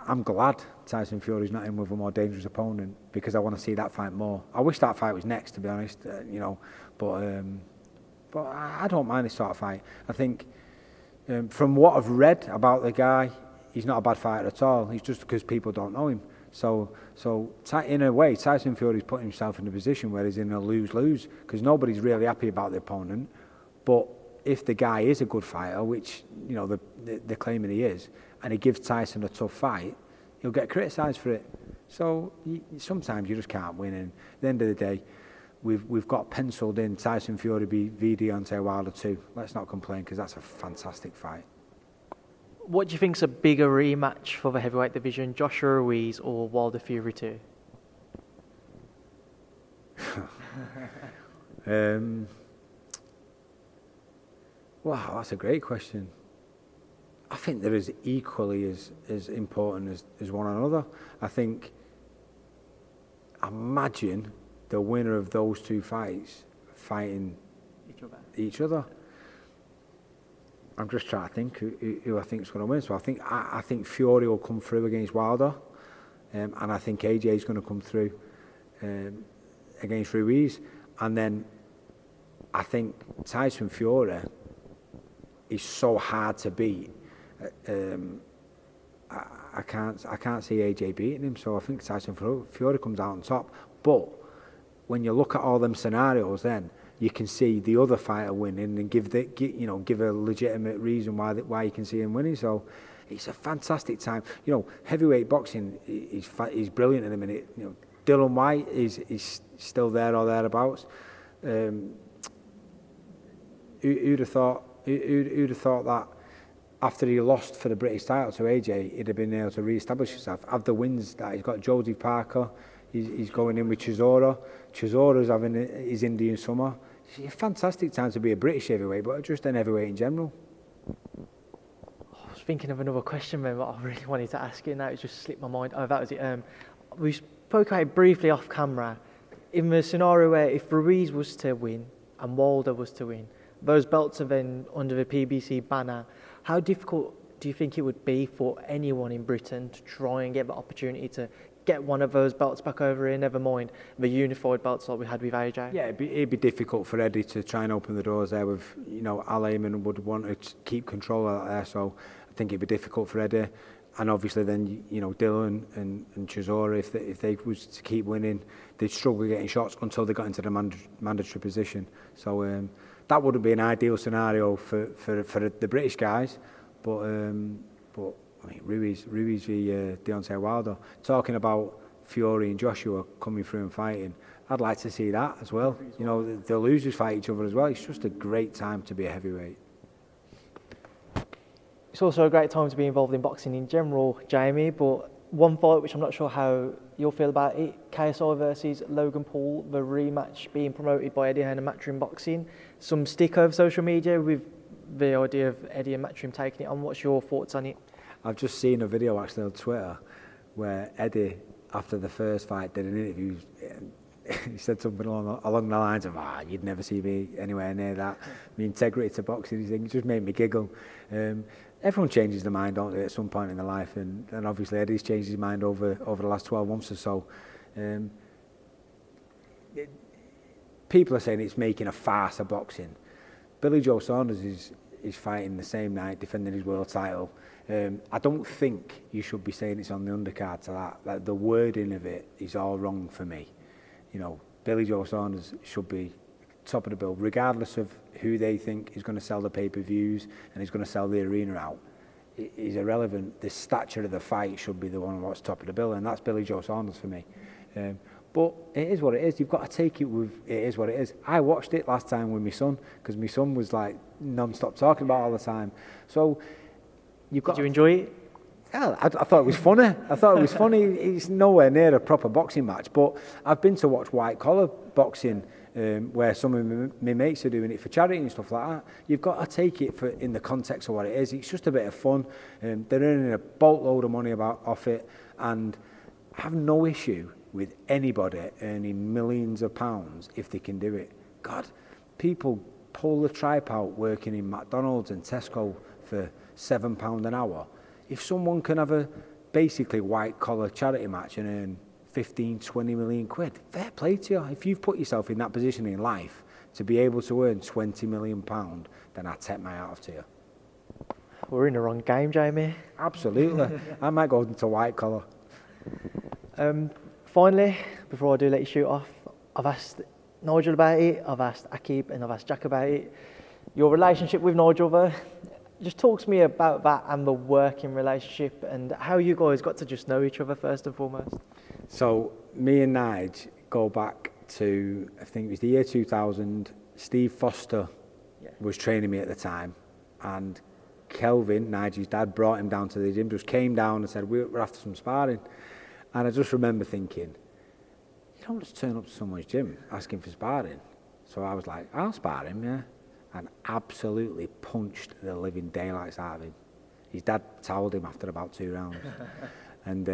I'm glad Tyson Fury's not in with a more dangerous opponent, because I want to see that fight more. I wish that fight was next, to be honest, you know, but I don't mind this sort of fight. I think From what I've read about the guy, he's not a bad fighter at all. He's just because people don't know him. So in a way, Tyson Fury's putting himself in a position where he's in a lose-lose because nobody's really happy about the opponent. But if the guy is a good fighter, which they're claiming he is, and he gives Tyson a tough fight, he'll get criticised for it. So sometimes you just can't win. And at the end of the day, we've got penciled in Tyson Fury v Deontay Wilder 2. Let's not complain because that's a fantastic fight. What do you think's a bigger rematch for the heavyweight division, Joshua Ruiz or Wilder Fury 2? Wow, that's a great question. I think they're as equally as important as one another. Imagine the winner of those two fights fighting each other. I'm just trying to think who I think is going to win. So I think Fury will come through against Wilder, and I think AJ is going to come through against Ruiz, and then I think Tyson Fury is so hard to beat. I can't see AJ beating him. So I think Tyson Fury comes out on top. But when you look at all them scenarios, then you can see the other fighter winning and give a legitimate reason why you can see him winning. So it's a fantastic time. Heavyweight boxing is brilliant in a minute. Dylan White is still there or thereabouts. Who'd have thought that after he lost for the British title to AJ, he'd have been able to re-establish himself. Have the wins that he's got. Joseph Parker, he's going in with Chisora. Chisora's having his Indian summer. It's a fantastic time to be a British heavyweight, but just an heavyweight in general. I was thinking of another question, man, but I really wanted to ask it. Now it just slipped my mind. Oh, that was it. We spoke about it briefly off camera. In the scenario where if Ruiz was to win and Wilder was to win, those belts are then under the PBC banner. How difficult do you think it would be for anyone in Britain to try and get the opportunity to get one of those belts back over here, never mind the unified belts like we had with AJ? Yeah, it'd be difficult for Eddie to try and open the doors there with, Al Heyman would want to keep control of that there, so I think it'd be difficult for Eddie. And obviously then, Dylan and Chisora, if they was to keep winning, they'd struggle getting shots until they got into the mandatory position. So that would be an ideal scenario for the British guys, but I mean, Ruiz v Deontay Wilder. Talking about Fury and Joshua coming through and fighting, I'd like to see that as well. The losers fight each other as well. It's just a great time to be a heavyweight. It's also a great time to be involved in boxing in general, Jamie, but one fight which I'm not sure how you'll feel about it, KSI versus Logan Paul, the rematch being promoted by Eddie Hearn and Matchroom Boxing. Some stick over social media with the idea of Eddie and Matchroom taking it on. What's your thoughts on it? I've just seen a video actually on Twitter where Eddie, after the first fight, did an interview. He said something along the lines of, you'd never see me anywhere near that. The integrity to boxing, it just made me giggle. Everyone changes their mind, don't they, at some point in their life, and obviously Eddie's changed his mind over the last 12 months or so. People are saying it's making a farce of boxing. Billy Joe Saunders is fighting the same night, defending his world title. I don't think you should be saying it's on the undercard to that. Like, the wording of it is all wrong for me. Billy Joe Saunders should be top of the bill, regardless of who they think is going to sell the pay-per-views and is going to sell the arena out. It is irrelevant. The stature of the fight should be the one that's top of the bill, and that's Billy Joe Saunders for me. But it is what it is. You've got to take it with it is what it is. I watched it last time with my son because my son was like non-stop talking about it all the time. So you've got. Did you enjoy it? Yeah, I thought it was funny. It's nowhere near a proper boxing match, but I've been to watch white collar boxing where some of my mates are doing it for charity and stuff like that. You've got to take it in the context of what it is. It's just a bit of fun. They're earning a boatload of money off it, and I have no issue with anybody earning millions of pounds if they can do it. God, people pull the tripe out working in McDonald's and Tesco for £7 an hour. If someone can have a basically white collar charity match and earn 15, 20 million quid, fair play to you. If you've put yourself in that position in life to be able to earn £20 million, then I take my hat off to you. We're in the wrong game, Jamie. Absolutely. I might go into white collar. Finally, before I do let you shoot off, I've asked Nigel about it, I've asked Akib, and I've asked Jack about it. Your relationship with Nigel, though, just talk to me about that and the working relationship and how you guys got to just know each other first and foremost. So me and Nige go back to, I think it was the year 2000. Steve Foster was training me at the time, and Kelvin, Nigel's dad, brought him down to the gym, just came down and said, we're after some sparring. And I just remember thinking, you don't just turn up to someone's gym asking for sparring. So I was like, I'll spar him, yeah. And absolutely punched the living daylights out of him. His dad towelled him after about 2 rounds. And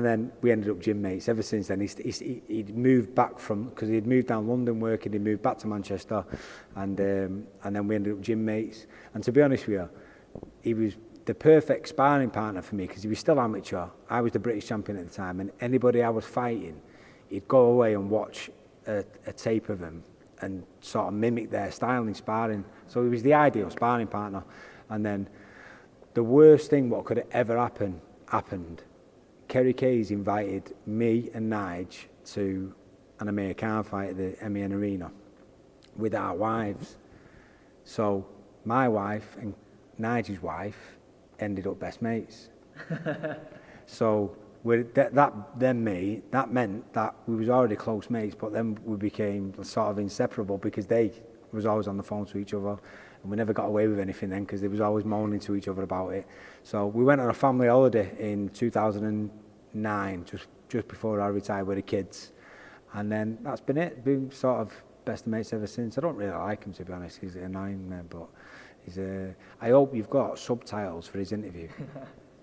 then we ended up gym mates. Ever since then, he'd moved back because he'd moved down London working, he'd moved back to Manchester, and then we ended up gym mates. And to be honest with you, he was the perfect sparring partner for me because he was still amateur. I was the British champion at the time, and anybody I was fighting, he'd go away and watch a tape of him and sort of mimic their style in sparring. So he was the ideal sparring partner. And then the worst thing what could have ever happened. Kerry Kay's invited me and Nige to an Amir Khan fight at the MEN Arena with our wives. So my wife and Nige's wife ended up best mates. So that meant that we was already close mates, but then we became sort of inseparable because they was always on the phone to each other, and we never got away with anything then because they was always moaning to each other about it. So we went on a family holiday in 2009, just before I retired with the kids, and then that's been it. Been sort of best of mates ever since. I don't really like him, to be honest. He's annoying, man, but he's I hope you've got subtitles for his interview.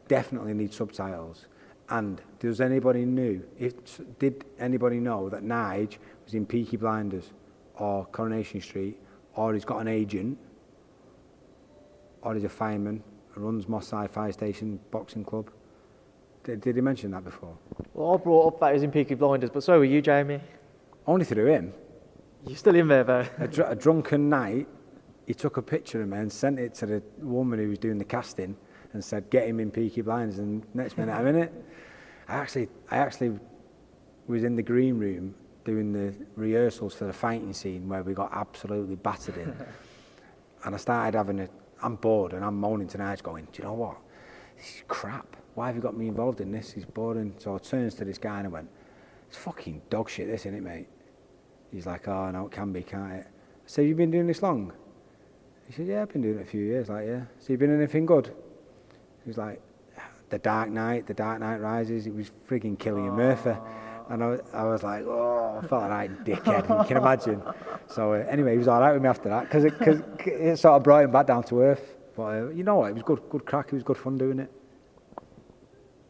Definitely need subtitles. And did anybody know that Nige was in Peaky Blinders or Coronation Street, or he's got an agent, or he's a fireman, runs Moss Side Fire Station Boxing Club? Did he mention that before? Well, I brought up that he was in Peaky Blinders, but so were you, Jamie. Only through him. You're still in there, though. A drunken night, he took a picture of me and sent it to the woman who was doing the casting and said, get him in Peaky Blinders, and next minute I'm in it. I actually was in the green room doing the rehearsals for the fighting scene where we got absolutely battered in. And I started I'm bored and I'm moaning to Nige going, do you know what? This is crap. Why have you got me involved in this? It's boring. So I turns to this guy and I went, it's fucking dog shit this, isn't it, mate? He's like, oh no, it can be, can't it? I said, you've been doing this long? He said, yeah, I've been doing it a few years. Like, yeah. So you been in anything good? He was like, The Dark Knight Rises, it was frigging Cillian Murphy. And I was like, oh, I felt like a right dickhead, you can imagine. So anyway, he was all right with me after that, because it sort of brought him back down to earth. But you know what, it was good crack, it was good fun doing it.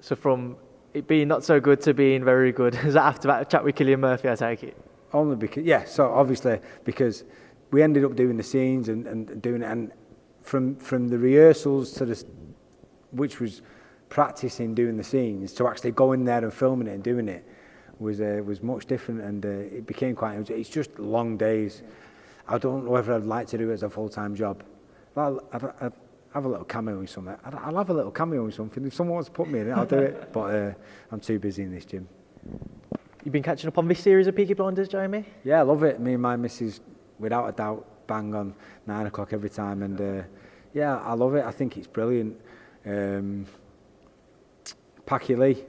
So from it being not so good to being very good, is that after that chat with Cillian Murphy, I take it? Only because, yeah, so obviously, because we ended up doing the scenes and doing it, and from the rehearsals to which was practicing doing the scenes, to actually going there and filming it and doing it was much different, and it became it's just long days. I don't know whether I'd like to do it as a full-time job. I'd have a little cameo in something. I'll have a little cameo in something. If someone wants to put me in it, I'll do it. But I'm too busy in this gym. You've been catching up on this series of Peaky Blinders, Jamie? Yeah, I love it. Me and my missus, without a doubt, bang on 9 o'clock every time. And yeah, I love it. I think it's brilliant. Peaky Lee,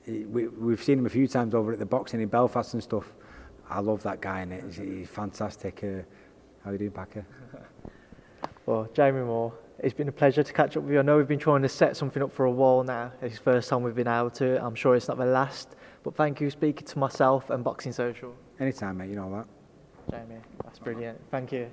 we've seen him a few times over at the boxing in Belfast and stuff. I love that guy in it. He's fantastic. How are you doing, Packer? Well, Jamie Moore, it's been a pleasure to catch up with you. I know we've been trying to set something up for a while now. It's the first time we've been able to. I'm sure it's not the last. But thank you for speaking to myself and Boxing Social. Anytime, mate, you know that. Jamie, that's brilliant. Thank you.